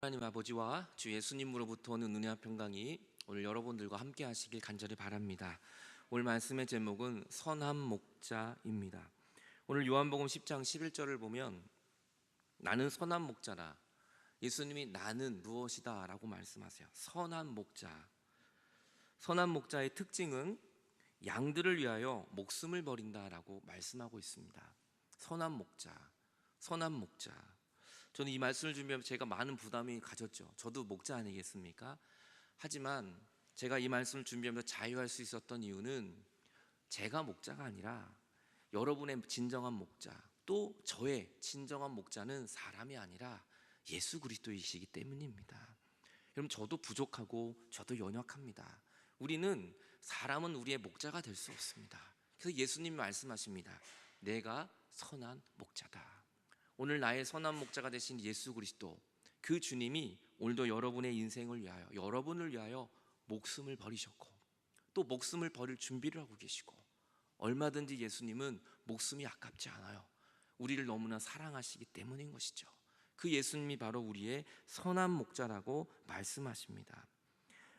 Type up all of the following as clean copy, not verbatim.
하나님 아버지와 주 예수님으로부터 오는 은혜와 평강이 오늘 여러분들과 함께 하시길 간절히 바랍니다. 오늘 말씀의 제목은 선한 목자입니다. 오늘 요한복음 10장 11절을 보면 나는 선한 목자라. 예수님이 나는 무엇이다 라고 말씀하세요. 선한 목자. 선한 목자의 특징은 양들을 위하여 목숨을 버린다 라고 말씀하고 있습니다. 선한 목자, 선한 목자. 저는 이 말씀을 준비하면서 제가 많은 부담이 가졌죠. 저도 목자 아니겠습니까? 하지만 제가 이 말씀을 준비하면서 자유할 수 있었던 이유는 제가 목자가 아니라 여러분의 진정한 목자, 또 저의 진정한 목자는 사람이 아니라 예수 그리스도이시기 때문입니다. 여러분, 저도 부족하고 저도 연약합니다. 우리는 사람은 우리의 목자가 될 수 없습니다. 그래서 예수님이 말씀하십니다. 내가 선한 목자다. 오늘 나의 선한 목자가 되신 예수 그리스도, 그 주님이 오늘도 여러분의 인생을 위하여, 여러분을 위하여 목숨을 버리셨고 또 목숨을 버릴 준비를 하고 계시고, 얼마든지 예수님은 목숨이 아깝지 않아요. 우리를 너무나 사랑하시기 때문인 것이죠. 그 예수님이 바로 우리의 선한 목자라고 말씀하십니다.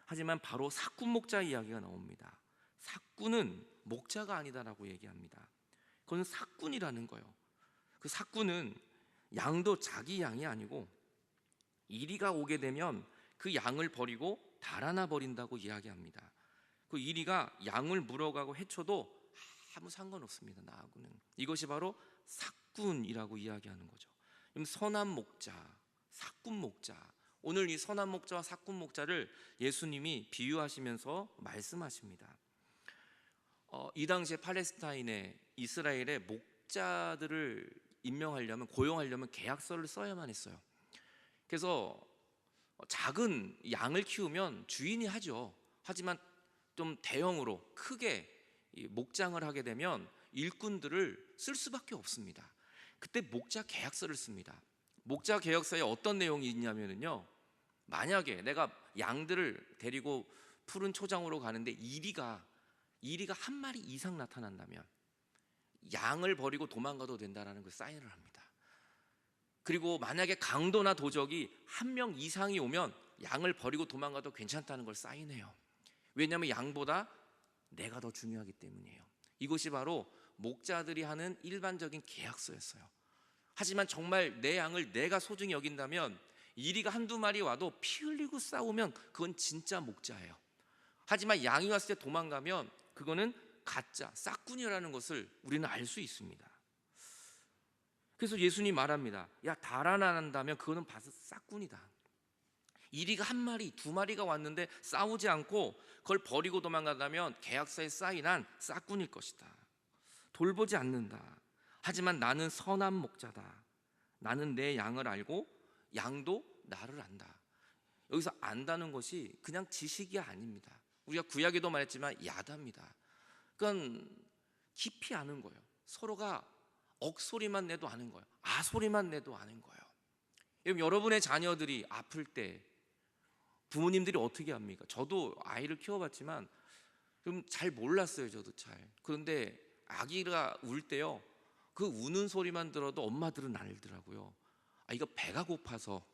하지만 바로 사꾼 목자 이야기가 나옵니다. 사꾼은 목자가 아니다라고 얘기합니다. 그건 사꾼이라는 거예요. 그 사꾼은 양도 자기 양이 아니고 이리가 오게 되면 그 양을 버리고 달아나 버린다고 이야기합니다. 그 이리가 양을 물어가고 해쳐도 아무 상관없습니다. 나하고는. 이것이 바로 사꾼이라고 이야기하는 거죠. 그럼 선한 목자, 사꾼 목자. 오늘 이 선한 목자와 사꾼 목자를 예수님이 비유하시면서 말씀하십니다. 이 당시에 팔레스타인의 이스라엘의 목자들을 임명하려면, 고용하려면 계약서를 써야만 했어요. 그래서 작은 양을 키우면 주인이 하죠. 하지만 좀 대형으로 크게 목장을 하게 되면 일꾼들을 쓸 수밖에 없습니다. 그때 목자 계약서를 씁니다. 목자 계약서에 어떤 내용이 있냐면요, 만약에 내가 양들을 데리고 푸른 초장으로 가는데 이리가 한 마리 이상 나타난다면 양을 버리고 도망가도 된다라는 그 사인을 합니다. 그리고 만약에 강도나 도적이 한 명 이상이 오면 양을 버리고 도망가도 괜찮다는 걸 사인해요. 왜냐하면 양보다 내가 더 중요하기 때문이에요. 이것이 바로 목자들이 하는 일반적인 계약서였어요. 하지만 정말 내 양을 내가 소중히 여긴다면 이리가 한두 마리 와도 피 흘리고 싸우면 그건 진짜 목자예요. 하지만 양이 왔을 때 도망가면 그거는 가짜, 싹꾼이라는 것을 우리는 알 수 있습니다. 그래서 예수님이 말합니다. 야, 달아난다면 그거는 봐서 싹꾼이다. 이리가 한 마리, 두 마리가 왔는데 싸우지 않고 그걸 버리고 도망간다면 계약서에 사인한 싹꾼일 것이다. 돌보지 않는다. 하지만 나는 선한 목자다. 나는 내 양을 알고 양도 나를 안다. 여기서 안다는 것이 그냥 지식이 아닙니다. 우리가 구약에도 말했지만 야답니다. 그러니까 깊이 아는 거예요. 서로가 억소리만 내도 아는 거예요. 아소리만 내도 아는 거예요. 여러분의 자녀들이 아플 때 부모님들이 어떻게 합니까? 저도 아이를 키워봤지만 좀 잘 몰랐어요. 저도 잘. 그런데 아기가 울 때요, 그 우는 소리만 들어도 엄마들은 알더라고요. 이거 배가 고파서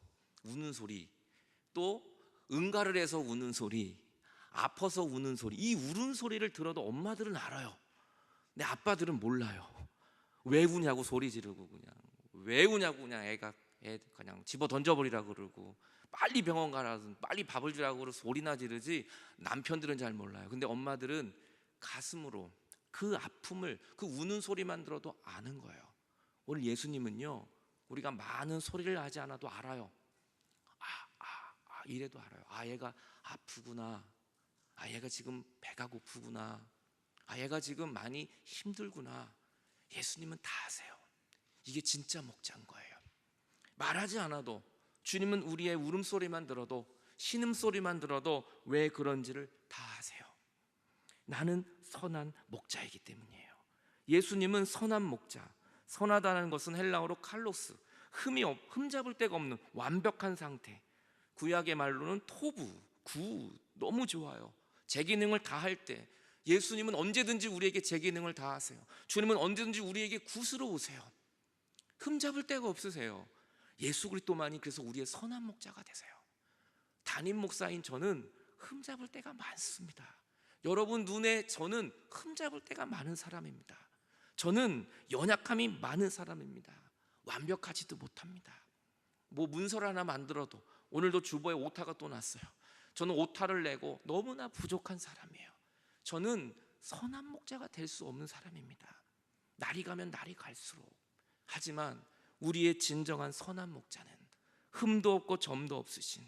우는 소리, 또 응가를 해서 우는 소리, 아파서 우는 소리, 이 우는 소리를 들어도 엄마들은 알아요. 근데 아빠들은 몰라요. 왜 우냐고 소리 지르고, 그냥 왜 우냐고 그냥 애 그냥 집어 던져버리라고 그러고, 빨리 병원 가라, 빨리 밥을 주라고 그러고 소리나 지르지 남편들은 잘 몰라요. 근데 엄마들은 가슴으로 그 아픔을, 그 우는 소리만 들어도 아는 거예요. 오늘 예수님은요, 우리가 많은 소리를 하지 않아도 알아요. 이래도 알아요. 얘가 아프구나. 얘가 지금 배가 고프구나. 얘가 지금 많이 힘들구나. 예수님은 다 아세요. 이게 진짜 목자인 거예요. 말하지 않아도, 주님은 우리의 울음소리만 들어도, 신음소리만 들어도 왜 그런지를 다 아세요. 나는 선한 목자이기 때문이에요. 예수님은 선한 목자. 선하다는 것은 헬라어로 칼로스, 흠잡을 데가 없는 완벽한 상태. 구약의 말로는 토부, 너무 좋아요. 제 기능을 다할 때 예수님은 언제든지 우리에게 제 기능을 다하세요. 주님은 언제든지 우리에게 구스러 오세요. 흠잡을 데가 없으세요. 예수 그리스도만이 그래서 우리의 선한 목자가 되세요. 담임 목사인 저는 흠잡을 때가 많습니다. 여러분 눈에 저는 흠잡을 때가 많은 사람입니다. 저는 연약함이 많은 사람입니다. 완벽하지도 못합니다. 뭐 문서를 하나 만들어도 오늘도 주보에 오타가 또 났어요. 저는 오타를 내고 너무나 부족한 사람이에요. 저는 선한 목자가 될 수 없는 사람입니다. 날이 가면 날이 갈수록. 하지만 우리의 진정한 선한 목자는 흠도 없고 점도 없으신,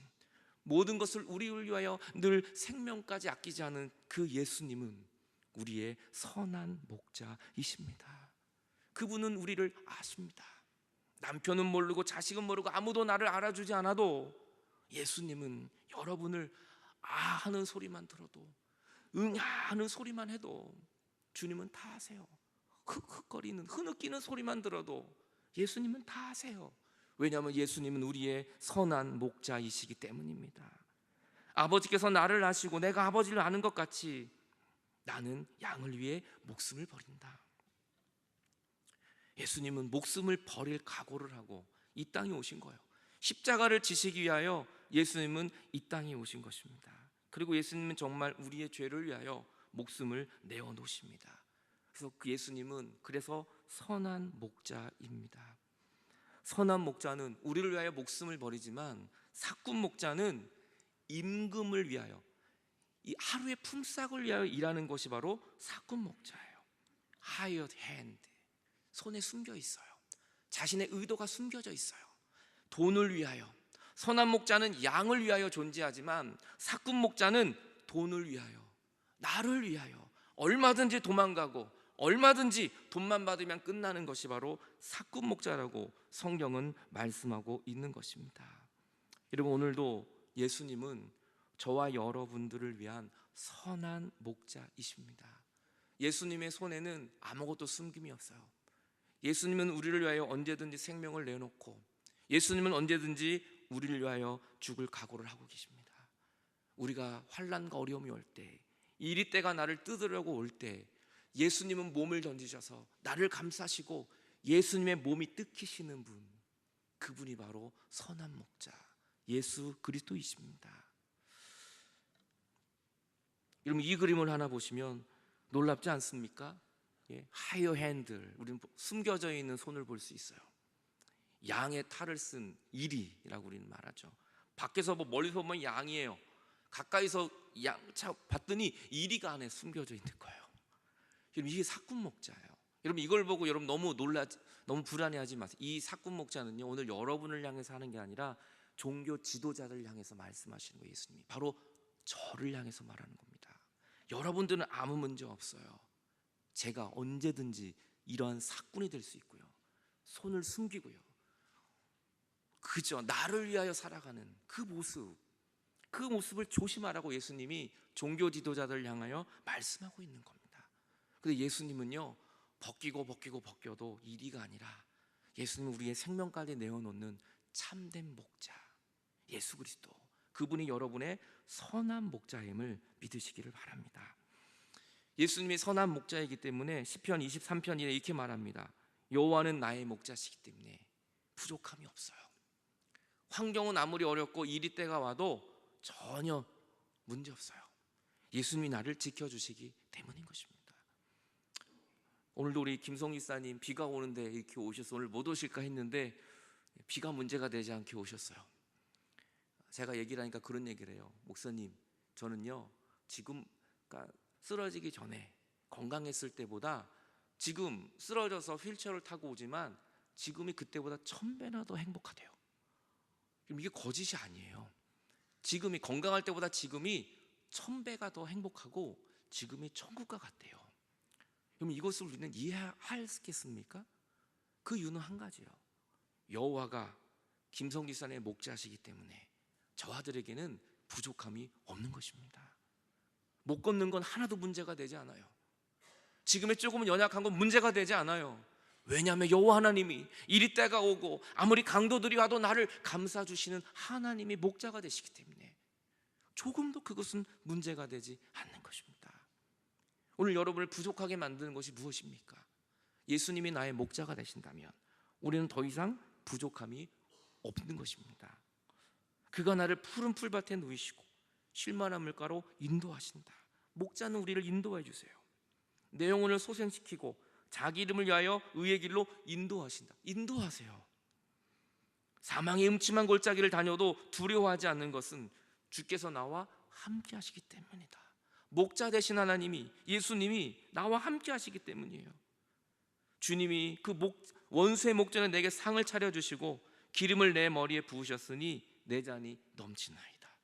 모든 것을 우리를 위하여 늘 생명까지 아끼지 않은 그 예수님은 우리의 선한 목자이십니다. 그분은 우리를 아십니다. 남편은 모르고 자식은 모르고 아무도 나를 알아주지 않아도 예수님은 여러분을 아 하는 소리만 들어도, 응 하는 소리만 해도 주님은 다 아세요. 흑흑거리는 흐느끼는 소리만 들어도 예수님은 다 아세요. 왜냐하면 예수님은 우리의 선한 목자이시기 때문입니다. 아버지께서 나를 아시고 내가 아버지를 아는 것 같이 나는 양을 위해 목숨을 버린다. 예수님은 목숨을 버릴 각오를 하고 이 땅에 오신 거예요. 십자가를 지시기 위하여 예수님은 이 땅에 오신 것입니다. 그리고 예수님은 정말 우리의 죄를 위하여 목숨을 내어놓으십니다. 그래서 그 예수님은 그래서 선한 목자입니다. 선한 목자는 우리를 위하여 목숨을 버리지만 사꾼 목자는 임금을 위하여, 이 하루의 품삯을 위하여 일하는 것이 바로 사꾼 목자예요. hired hand, 손에 숨겨 있어요. 자신의 의도가 숨겨져 있어요. 돈을 위하여. 선한 목자는 양을 위하여 존재하지만 사꾼 목자는 돈을 위하여, 나를 위하여 얼마든지 도망가고 얼마든지 돈만 받으면 끝나는 것이 바로 사꾼 목자라고 성경은 말씀하고 있는 것입니다. 여러분, 오늘도 예수님은 저와 여러분들을 위한 선한 목자이십니다. 예수님의 손에는 아무것도 숨김이 없어요. 예수님은 우리를 위하여 언제든지 생명을 내놓고 예수님은 언제든지 우리를 위하여 죽을 각오를 하고 계십니다. 우리가 환난과 어려움이 올 때, 이리 때가 나를 뜯으려고 올 때 예수님은 몸을 던지셔서 나를 감싸시고 예수님의 몸이 뜯기시는 분, 그분이 바로 선한 목자 예수 그리스도이십니다. 여러분, 이 그림을 하나 보시면 놀랍지 않습니까? 하이어 핸들, 우리는 숨겨져 있는 손을 볼 수 있어요. 양의 탈을 쓴 이리라고 우리는 말하죠. 밖에서 멀리서 보면 양이에요. 가까이서 양차 봤더니 이리가 안에 숨겨져 있는 거예요. 여러분, 이게 사꾼 목자예요. 여러분, 이걸 보고 여러분 너무 불안해하지 마세요. 이 사꾼 목자는요, 오늘 여러분을 향해서 하는 게 아니라 종교 지도자를 향해서 말씀하시는 거예요. 예수님이 바로 저를 향해서 말하는 겁니다. 여러분들은 아무 문제 없어요. 제가 언제든지 이러한 사꾼이 될 수 있고요, 손을 숨기고요, 그저 나를 위하여 살아가는 그 모습을 조심하라고 예수님이 종교 지도자들을 향하여 말씀하고 있는 겁니다. 근데 예수님은요, 벗겨도 이리가 아니라 예수님은 우리의 생명까지 내어놓는 참된 목자 예수 그리스도, 그분이 여러분의 선한 목자임을 믿으시기를 바랍니다. 예수님이 선한 목자이기 때문에 시편 23편에 이렇게 말합니다. 여호와는 나의 목자시기 때문에 부족함이 없어요. 환경은 아무리 어렵고 이리 때가 와도 전혀 문제 없어요. 예수님이 나를 지켜주시기 때문인 것입니다. 오늘도 우리 김성희 사님 비가 오는데 이렇게 오셔서 오늘 못 오실까 했는데 비가 문제가 되지 않게 오셨어요. 제가 얘기를 하니까 그런 얘기를 해요. 목사님, 저는요 지금 쓰러지기 전에 건강했을 때보다 지금 쓰러져서 휠체어를 타고 오지만 지금이 그때보다 1000배나 더 행복하대요. 그럼 이게 거짓이 아니에요. 지금이 건강할 때보다 지금이 1000배가 더 행복하고 지금이 천국과 같대요. 그럼 이것을 우리는 이해하겠습니까? 그 이유는 한 가지예요. 여호와가 김성기 사님의 목자시기 때문에 저와들에게는 부족함이 없는 것입니다. 못 걷는 건 하나도 문제가 되지 않아요. 지금의 조금은 연약한 건 문제가 되지 않아요. 왜냐하면 여호와 하나님이 이리 때가 오고 아무리 강도들이 와도 나를 감싸주시는 하나님이 목자가 되시기 때문에 조금도 그것은 문제가 되지 않는 것입니다. 오늘 여러분을 부족하게 만드는 것이 무엇입니까? 예수님이 나의 목자가 되신다면 우리는 더 이상 부족함이 없는 것입니다. 그가 나를 푸른 풀밭에 누이시고 쉴만한 물가로 인도하신다. 목자는 우리를 인도해 주세요. 내 영혼을 소생시키고 자기 이름을 위하여 의의 길로 인도하신다. 인도하세요. 사망의 음침한 골짜기를 다녀도 두려워하지 않는 것은 주께서 나와 함께 하시기 때문이다. 목자 되신 하나님이, 예수님이 나와 함께 하시기 때문이에요. 주님이 그 원수의 목전에 내게 상을 차려주시고 기름을 내 머리에 부으셨으니 내 잔이 넘치나이다.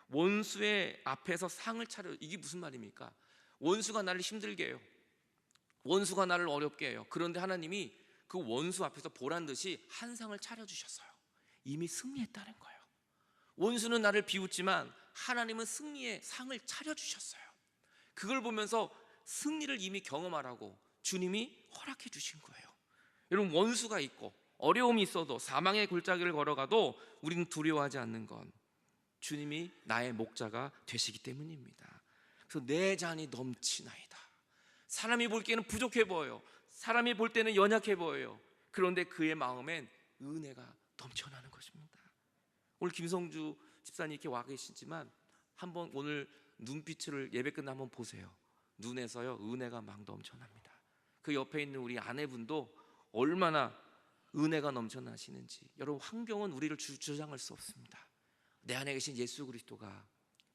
원수의 앞에서 상을 차려, 이게 무슨 말입니까? 원수가 나를 힘들게 해요. 원수가 나를 어렵게 해요. 그런데 하나님이 그 원수 앞에서 보란 듯이 한 상을 차려주셨어요. 이미 승리했다는 거예요. 원수는 나를 비웃지만 하나님은 승리의 상을 차려주셨어요. 그걸 보면서 승리를 이미 경험하라고 주님이 허락해 주신 거예요. 여러분, 원수가 있고 어려움이 있어도 사망의 골짜기를 걸어가도 우리는 두려워하지 않는 건 주님이 나의 목자가 되시기 때문입니다. 그래서 내 잔이 넘치나이다. 사람이 볼 때는 부족해 보여요. 사람이 볼 때는 연약해 보여요. 그런데 그의 마음엔 은혜가 넘쳐나는 것입니다. 오늘 김성주 집사님 이렇게 와 계시지만 한번 오늘 눈빛을 예배 끝나면 한번 보세요. 눈에서요 은혜가 막 넘쳐납니다. 그 옆에 있는 우리 아내분도 얼마나 은혜가 넘쳐나시는지. 여러분, 환경은 우리를 주장할 수 없습니다. 내 안에 계신 예수 그리스도가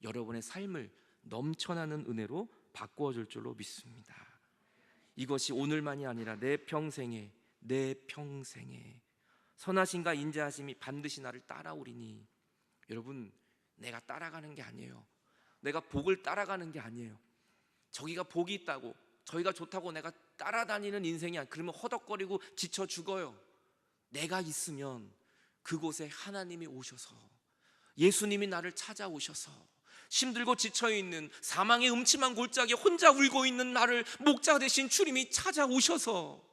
여러분의 삶을 넘쳐나는 은혜로 바꾸어 줄 줄로 믿습니다. 이것이 오늘만이 아니라 내 평생에 선하심과 인자하심이 반드시 나를 따라오리니. 여러분, 내가 따라가는 게 아니에요. 내가 복을 따라가는 게 아니에요. 저기가 복이 있다고, 저희가 좋다고 내가 따라다니는 인생이 아니에요. 그러면 허덕거리고 지쳐 죽어요. 내가 있으면 그곳에 하나님이 오셔서, 예수님이 나를 찾아오셔서 힘들고 지쳐있는 사망의 음침한 골짜기에 혼자 울고 있는 나를 목자 되신 주님이 찾아오셔서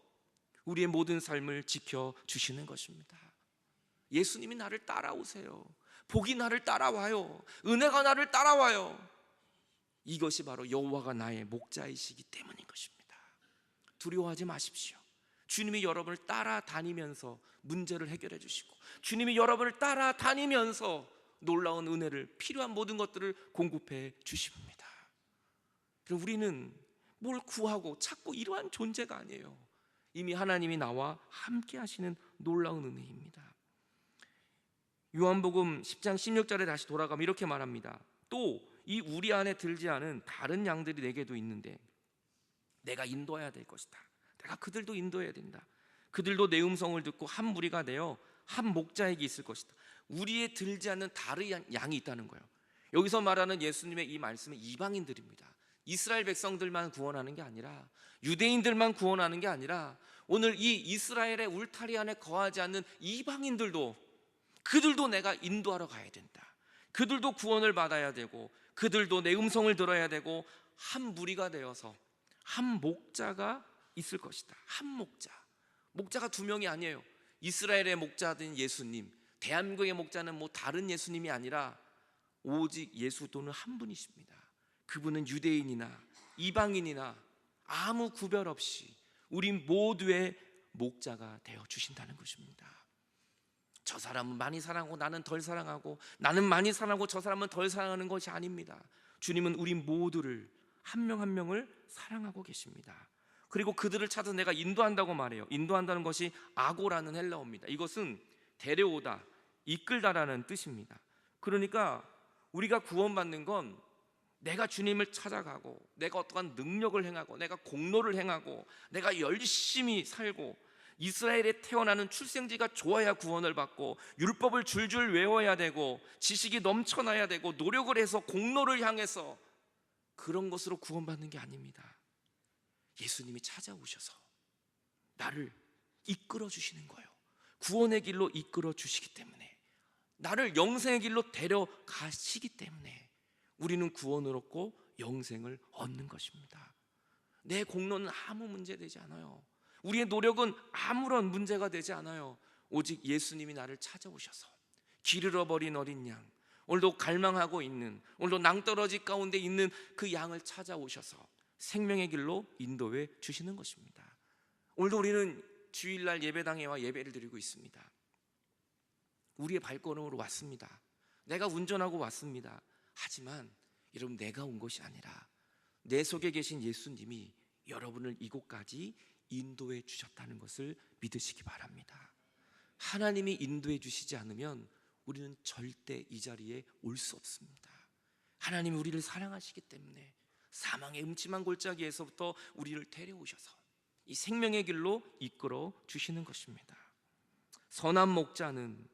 우리의 모든 삶을 지켜주시는 것입니다. 예수님이 나를 따라오세요. 복이 나를 따라와요. 은혜가 나를 따라와요. 이것이 바로 여호와가 나의 목자이시기 때문인 것입니다. 두려워하지 마십시오. 주님이 여러분을 따라다니면서 문제를 해결해 주시고, 주님이 여러분을 따라다니면서 놀라운 은혜를, 필요한 모든 것들을 공급해 주십니다. 그럼 우리는 뭘 구하고 찾고 이러한 존재가 아니에요. 이미 하나님이 나와 함께 하시는 놀라운 은혜입니다. 요한복음 10장 16절에 다시 돌아가면 이렇게 말합니다. 또 이 우리 안에 들지 않은 다른 양들이 내게도 있는데 내가 인도해야 될 것이다. 내가 그들도 인도해야 된다. 그들도 내 음성을 듣고 한 무리가 되어 한 목자에게 있을 것이다. 우리에 들지 않는 다른 양이 있다는 거예요. 여기서 말하는 예수님의 이 말씀은 이방인들입니다. 이스라엘 백성들만 구원하는 게 아니라, 유대인들만 구원하는 게 아니라, 오늘 이 이스라엘의 울타리 안에 거하지 않는 이방인들도, 그들도 내가 인도하러 가야 된다. 그들도 구원을 받아야 되고, 그들도 내 음성을 들어야 되고, 한 무리가 되어서 한 목자가 있을 것이다. 한 목자. 목자가 두 명이 아니에요. 이스라엘의 목자된 예수님, 대한민국의 목자는 뭐 다른 예수님이 아니라 오직 예수도는 한 분이십니다. 그분은 유대인이나 이방인이나 아무 구별 없이 우리 모두의 목자가 되어 주신다는 것입니다. 저 사람은 많이 사랑하고 나는 덜 사랑하고, 나는 많이 사랑하고 저 사람은 덜 사랑하는 것이 아닙니다. 주님은 우리 모두를 한 명 한 명을 사랑하고 계십니다. 그리고 그들을 찾아 내가 인도한다고 말해요. 인도한다는 것이 아고라는 헬라어입니다. 이것은 데려오다, 이끌다라는 뜻입니다. 그러니까 우리가 구원받는 건 내가 주님을 찾아가고, 내가 어떠한 능력을 행하고, 내가 공로를 행하고, 내가 열심히 살고, 이스라엘에 태어나는 출생지가 좋아야 구원을 받고, 율법을 줄줄 외워야 되고, 지식이 넘쳐나야 되고, 노력을 해서 공로를 향해서 그런 것으로 구원받는 게 아닙니다. 예수님이 찾아오셔서 나를 이끌어 주시는 거예요. 구원의 길로 이끌어 주시기 때문에, 나를 영생의 길로 데려가시기 때문에 우리는 구원을 얻고 영생을 얻는 것입니다. 내 공로는 아무 문제 되지 않아요. 우리의 노력은 아무런 문제가 되지 않아요. 오직 예수님이 나를 찾아오셔서 길 잃어버린 어린 양, 오늘도 갈망하고 있는, 오늘도 낭떠러지 가운데 있는 그 양을 찾아오셔서 생명의 길로 인도해 주시는 것입니다. 오늘도 우리는 주일날 예배당에 와 예배를 드리고 있습니다. 우리의 발걸음으로 왔습니다. 내가 운전하고 왔습니다. 하지만 여러분, 내가 온 것이 아니라 내 속에 계신 예수님이 여러분을 이곳까지 인도해 주셨다는 것을 믿으시기 바랍니다. 하나님이 인도해 주시지 않으면 우리는 절대 이 자리에 올 수 없습니다. 하나님이 우리를 사랑하시기 때문에 사망의 음침한 골짜기에서부터 우리를 데려오셔서 이 생명의 길로 이끌어 주시는 것입니다. 선한 목자는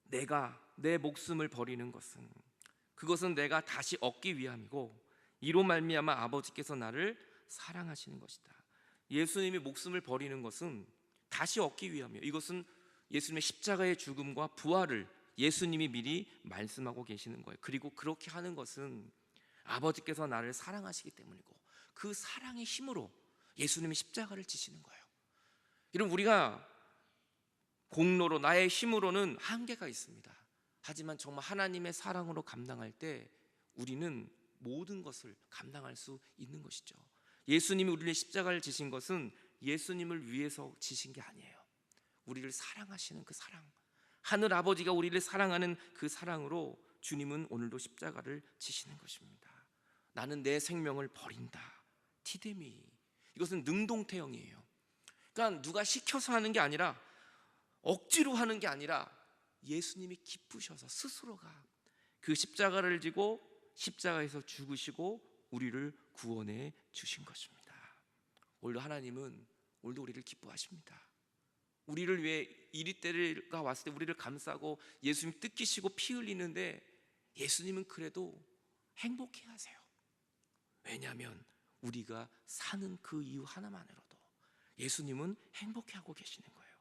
내가 내 목숨을 버리는 것은 그것은 내가 다시 얻기 위함이고 이로 말미암아 아버지께서 나를 사랑하시는 것이다. 예수님이 목숨을 버리는 것은 다시 얻기 위함이에요. 이것은 예수님의 십자가의 죽음과 부활을 예수님이 미리 말씀하고 계시는 거예요. 그리고 그렇게 하는 것은 아버지께서 나를 사랑하시기 때문이고 그 사랑의 힘으로 예수님이 십자가를 지시는 거예요. 여러분, 우리가 공로로 나의 힘으로는 한계가 있습니다. 하지만 정말 하나님의 사랑으로 감당할 때 우리는 모든 것을 감당할 수 있는 것이죠. 예수님이 우리를 십자가를 지신 것은 예수님을 위해서 지신 게 아니에요. 우리를 사랑하시는 그 사랑, 하늘 아버지가 우리를 사랑하는 그 사랑으로 주님은 오늘도 십자가를 지시는 것입니다. 나는 내 생명을 버린다. 티데미. 이것은 능동태형이에요. 그러니까 누가 시켜서 하는 게 아니라 억지로 하는 게 아니라 예수님이 기쁘셔서 스스로가 그 십자가를 지고 십자가에서 죽으시고 우리를 구원해 주신 것입니다. 오늘도 하나님은 오늘도 우리를 기뻐하십니다. 우리를 위해 이리 때가 왔을 때 우리를 감싸고 예수님 뜯기시고 피 흘리는데 예수님은 그래도 행복해 하세요. 왜냐하면 우리가 사는 그 이유 하나만으로도 예수님은 행복해하고 계시는 거예요.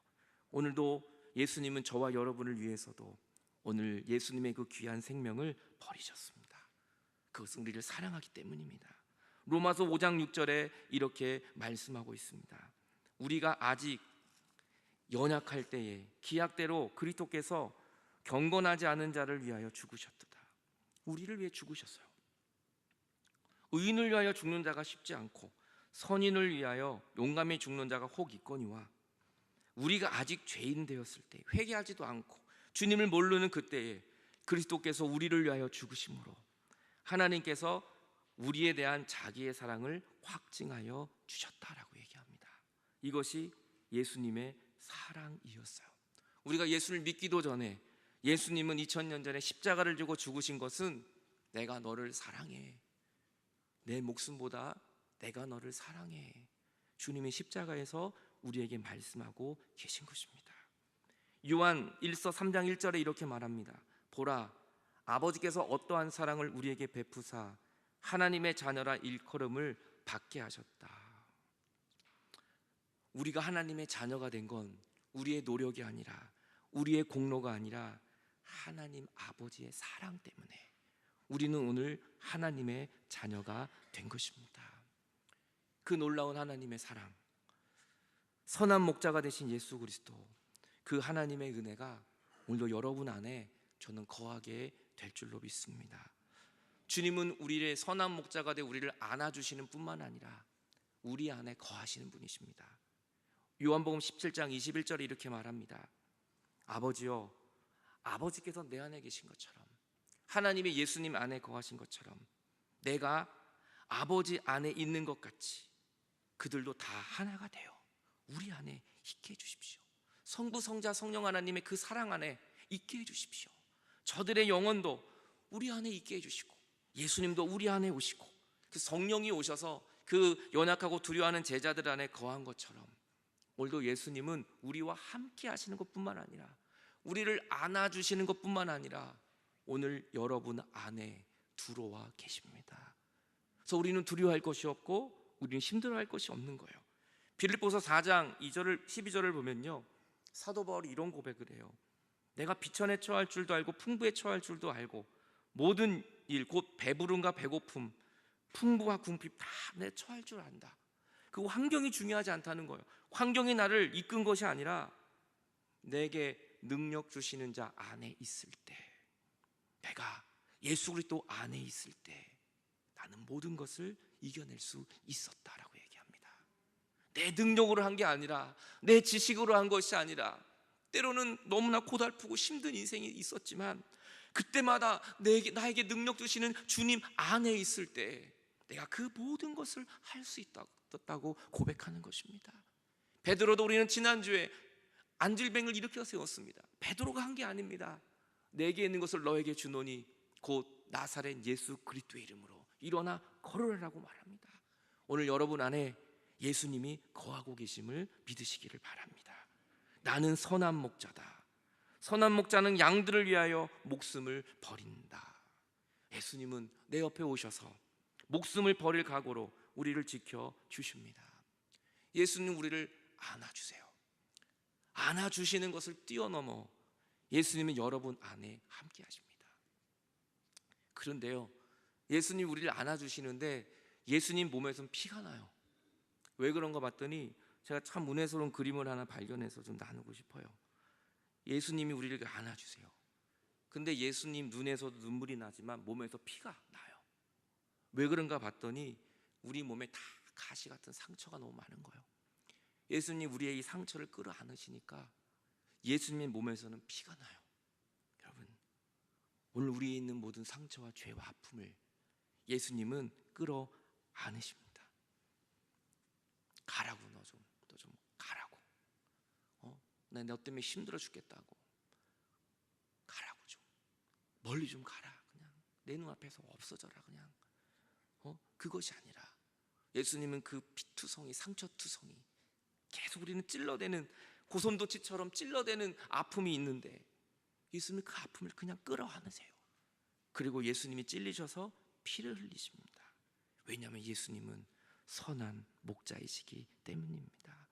오늘도 예수님은 저와 여러분을 위해서도 오늘 예수님의 그 귀한 생명을 버리셨습니다. 그것은 우리를 사랑하기 때문입니다. 로마서 5장 6절에 이렇게 말씀하고 있습니다. 우리가 아직 연약할 때에 기약대로 그리스도께서 경건하지 않은 자를 위하여 죽으셨도다. 우리를 위해 죽으셨어요. 의인을 위하여 죽는 자가 쉽지 않고 선인을 위하여 용감히 죽는 자가 혹 있거니와 우리가 아직 죄인 되었을 때 회개하지도 않고 주님을 모르는 그때에 그리스도께서 우리를 위하여 죽으심으로 하나님께서 우리에 대한 자기의 사랑을 확증하여 주셨다라고 얘기합니다. 이것이 예수님의 사랑이었어요. 우리가 예수를 믿기도 전에 예수님은 2000년 전에 십자가를 지고 죽으신 것은 내가 너를 사랑해, 내 목숨보다 내가 너를 사랑해, 주님이 십자가에서 우리에게 말씀하고 계신 것입니다. 요한 1서 3장 1절에 이렇게 말합니다. 보라, 아버지께서 어떠한 사랑을 우리에게 베푸사 하나님의 자녀라 일컬음을 받게 하셨다. 우리가 하나님의 자녀가 된 건 우리의 노력이 아니라 우리의 공로가 아니라 하나님 아버지의 사랑 때문에 우리는 오늘 하나님의 자녀가 된 것입니다. 그 놀라운 하나님의 사랑, 선한 목자가 되신 예수 그리스도, 그 하나님의 은혜가 오늘도 여러분 안에 저는 거하게 될 줄로 믿습니다. 주님은 우리의 선한 목자가 되어 우리를 안아주시는 뿐만 아니라 우리 안에 거하시는 분이십니다. 요한복음 17장 21절에 이렇게 말합니다. 아버지여, 아버지께서 내 안에 계신 것처럼 하나님의 예수님 안에 거하신 것처럼 내가 아버지 안에 있는 것 같이 그들도 다 하나가 되어 우리 안에 있게 해주십시오. 성부, 성자, 성령 하나님의 그 사랑 안에 있게 해주십시오. 저들의 영혼도 우리 안에 있게 해주시고 예수님도 우리 안에 오시고 그 성령이 오셔서 그 연약하고 두려워하는 제자들 안에 거한 것처럼 오늘도 예수님은 우리와 함께 하시는 것뿐만 아니라 우리를 안아주시는 것뿐만 아니라 오늘 여러분 안에 들어와 계십니다. 그래서 우리는 두려워할 것이 없고 우리는 힘들어할 것이 없는 거예요. 빌립보서 4장 2절 12절을 보면요, 사도 바울이 이런 고백을 해요. 내가 비천에 처할 줄도 알고 풍부에 처할 줄도 알고 모든 일 곧 배부름과 배고픔 풍부와 궁핍 다 내 처할 줄 안다. 그 환경이 중요하지 않다는 거예요. 환경이 나를 이끈 것이 아니라 내게 능력 주시는 자 안에 있을 때, 내가 예수 그리스도 안에 있을 때 나는 모든 것을 이겨낼 수 있었다라고 얘기합니다. 내 능력으로 한 게 아니라 내 지식으로 한 것이 아니라 때로는 너무나 고달프고 힘든 인생이 있었지만 그때마다 나에게 능력 주시는 주님 안에 있을 때 내가 그 모든 것을 할 수 있다고 고백하는 것입니다. 베드로도 우리는 지난주에 안질뱅을 일으켜 세웠습니다. 베드로가 한 게 아닙니다. 내게 있는 것을 너에게 주노니 곧 나사렛 예수 그리스도의 이름으로 일어나 걸으라고 말합니다. 오늘 여러분 안에 예수님이 거하고 계심을 믿으시기를 바랍니다. 나는 선한 목자다. 선한 목자는 양들을 위하여 목숨을 버린다. 예수님은 내 옆에 오셔서 목숨을 버릴 각오로 우리를 지켜 주십니다. 예수님 우리를 안아주세요. 안아주시는 것을 뛰어넘어 예수님은 여러분 안에 함께 하십니다. 그런데요, 예수님 우리를 안아주시는데 예수님 몸에선 피가 나요. 왜 그런가 봤더니 제가 참 은혜스러운 그림을 하나 발견해서 좀 나누고 싶어요. 예수님이 우리를 안아주세요. 근데 예수님 눈에서도 눈물이 나지만 몸에서 피가 나요. 왜 그런가 봤더니 우리 몸에 다 가시 같은 상처가 너무 많은 거예요. 예수님 우리의 이 상처를 끌어안으시니까 예수님의 몸에서는 피가 나요. 여러분, 오늘 우리에 있는 모든 상처와 죄와 아픔을 예수님은 끌어안으십니다. 가라고, 너 좀 가라고. 나 너 때문에 힘들어 죽겠다고. 가라고, 좀 멀리 좀 가라. 그냥 내 눈앞에서 없어져라. 그냥 그것이 아니라 예수님은 그 피투성이, 상처투성이 계속 우리는 찔러대는 고슴도치처럼 찔러대는 아픔이 있는데 예수님은 그 아픔을 그냥 끌어안으세요. 그리고 예수님이 찔리셔서 피를 흘리십니다. 왜냐하면 예수님은 선한 목자이시기 때문입니다.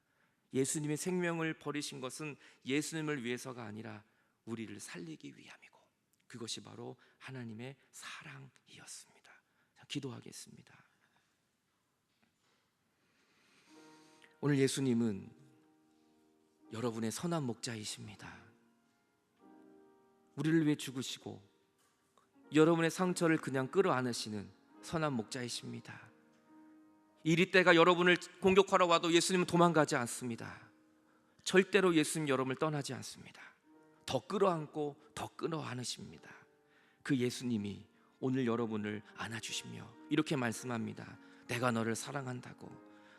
예수님의 생명을 버리신 것은 예수님을 위해서가 아니라 우리를 살리기 위함이고 그것이 바로 하나님의 사랑이었습니다. 자, 기도하겠습니다. 오늘 예수님은 여러분의 선한 목자이십니다. 우리를 위해 죽으시고 여러분의 상처를 그냥 끌어안으시는 선한 목자이십니다. 이리때가 여러분을 공격하러 와도 예수님은 도망가지 않습니다. 절대로 예수님 여러분을 떠나지 않습니다. 더 끌어안고 더 끌어안으십니다. 그 예수님이 오늘 여러분을 안아주시며 이렇게 말씀합니다. 내가 너를 사랑한다고,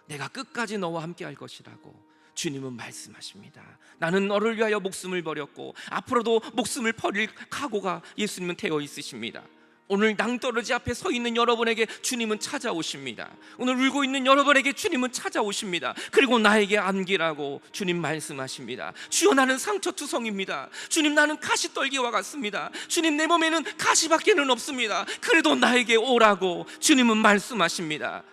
내가 끝까지 너와 함께 할 것이라고 주님은 말씀하십니다. 나는 너를 위하여 목숨을 버렸고 앞으로도 목숨을 버릴 각오가 예수님은 되어 있으십니다. 오늘 낭떠러지 앞에 서 있는 여러분에게 주님은 찾아오십니다. 오늘 울고 있는 여러분에게 주님은 찾아오십니다. 그리고 나에게 안기라고 주님 말씀하십니다. 주여, 나는 상처투성입니다. 주님, 나는 가시떨기와 같습니다. 주님, 내 몸에는 가시밖에는 없습니다. 그래도 나에게 오라고 주님은 말씀하십니다.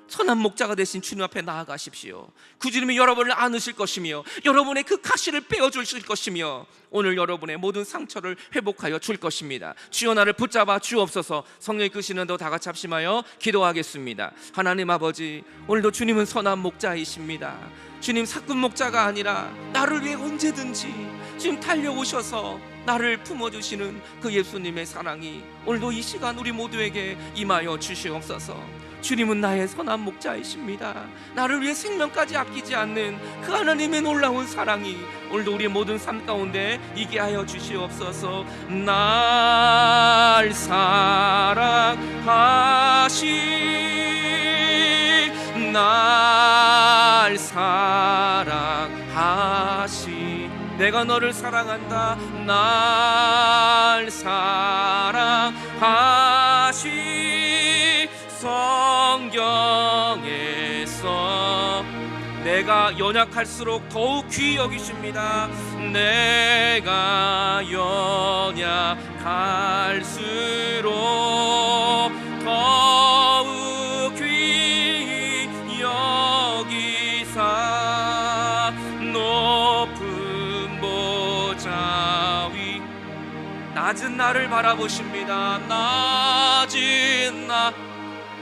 선한 목자가 되신 주님 앞에 나아가십시오. 그 주님이 여러분을 안으실 것이며 여러분의 그 가시를 빼어주실 것이며 오늘 여러분의 모든 상처를 회복하여 줄 것입니다. 주여, 나를 붙잡아 주옵소서. 성령이 끄시는 더 다 같이 합심하여 기도하겠습니다. 하나님 아버지, 오늘도 주님은 선한 목자이십니다. 주님, 사꾼 목자가 아니라 나를 위해 언제든지 주님 달려오셔서 나를 품어주시는 그 예수님의 사랑이 오늘도 이 시간 우리 모두에게 임하여 주시옵소서. 주님은 나의 선한 목자이십니다. 나를 위해 생명까지 아끼지 않는 그 하나님의 놀라운 사랑이 오늘도 우리의 모든 삶 가운데 있게 하여 주시옵소서. 날 사랑하시, 날 사랑하시, 내가 너를 사랑한다. 날 사랑하시. 성경에서 내가 연약할수록 더욱 귀히 여기십니다. 내가 연약할수록 더욱 귀히 여기사 높은 보좌 위 낮은 나를 바라보십니다. 낮은 나,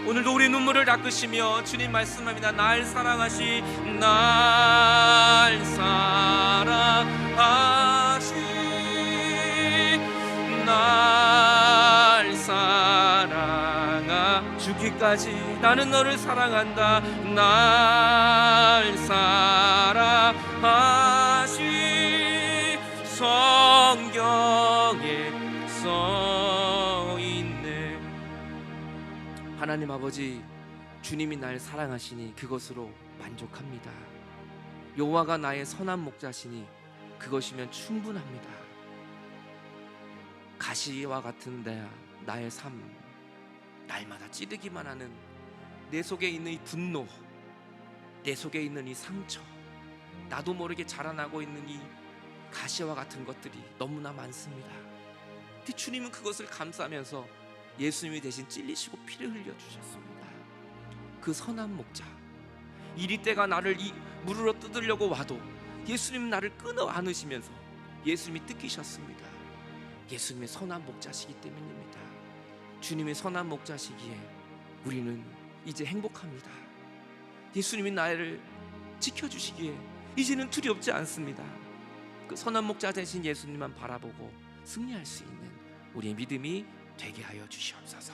오늘도 우리 눈물을 닦으시며 주님 말씀합니다. 날 사랑하시, 날 사랑하시, 날 사랑하 죽기까지 나는 너를 사랑한다. 날 사랑하시, 성경에 써 있네. 하나님 아버지, 주님이 날 사랑하시니 그것으로 만족합니다. 여호와가 나의 선한 목자시니 그것이면 충분합니다. 가시와 같은 나의 삶, 날마다 찌르기만 하는 내 속에 있는 이 분노, 내 속에 있는 이 상처, 나도 모르게 자라나고 있는 이 가시와 같은 것들이 너무나 많습니다. 근데 주님은 그것을 감싸면서 예수님이 대신 찔리시고 피를 흘려주셨습니다. 그 선한 목자, 이리 때가 나를 이 물으러 뜯으려고 와도 예수님은 나를 끊어 안으시면서 예수님이 뜯기셨습니다. 예수님의 선한 목자시기 때문입니다. 주님의 선한 목자시기에 우리는 이제 행복합니다. 예수님이 나를 지켜주시기에 이제는 두렵지 않습니다. 그 선한 목자 되신 예수님만 바라보고 승리할 수 있는 우리의 믿음이 되게 하여 주시옵소서.